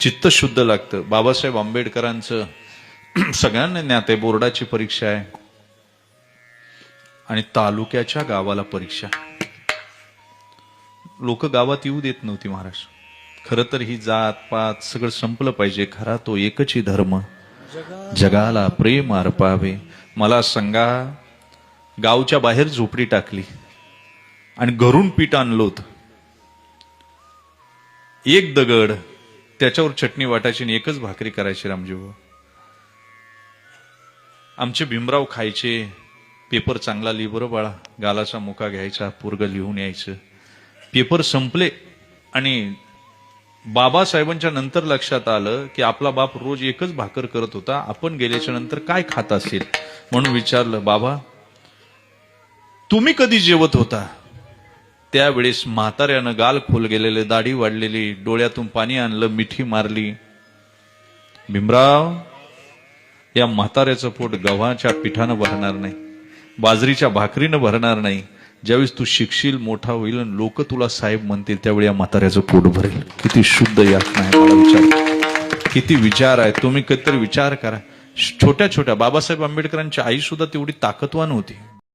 चित्त शुद्ध लागतं. बाबासाहेब आंबेडकरांचं सगळ्यांना ज्ञात आहे, बोर्डाची परीक्षा आहे आणि तालुक्याच्या गावाला परीक्षा. लोक गावात येऊ देत नव्हती महाराज. खरं तर ही जात पात सगळं संपलं पाहिजे. खरा तो एकची धर्म, जगाला प्रेम अर्पावे. मला सांगा, गावच्या बाहेर झोपडी टाकली आणि घरून पीठ आणलं होतं. एक दगड, त्याच्यावर चटणी वाटायची आणि एकच भाकरी करायची. रामजीव आमचे भीमराव खायचे. पेपर चांगला लिहि बरं बाळा. गालाचा मुका घ्यायचा, पोरग लिहून यायचं. पेपर संपले आणि बाबासाहेबांच्या नंतर लक्षात आलं की आपला बाप रोज एकच भाकर करत होता, आपण गेल्याच्या नंतर काय खात असेल. म्हणून विचारलं, बाबा तुम्ही कधी जेवत होता? त्यावेळेस म्हाताऱ्यानं गाल खोल गेलेले, दाढी वाढलेली, डोळ्यातून पाणी आणलं, मिठी मारली. भीमराव, या म्हाताऱ्याचं पोट गव्हाच्या पिठानं भरणार नाही, बाजरीच्या भाकरीनं भरणार नाही. ज्यावेळेस तू शिकशील, मोठा होईल आणि लोक तुला साहेब म्हणतील, त्यावेळी या म्हाताऱ्याचं पोट भरेल. किती शुद्ध यातना आहे, मला विचार, किती विचार आहे. तुम्ही कधीतरी विचार करा. छोट्या छोट्या बाबासाहेब आंबेडकरांची आई सुद्धा तेवढी ताकदवान होती.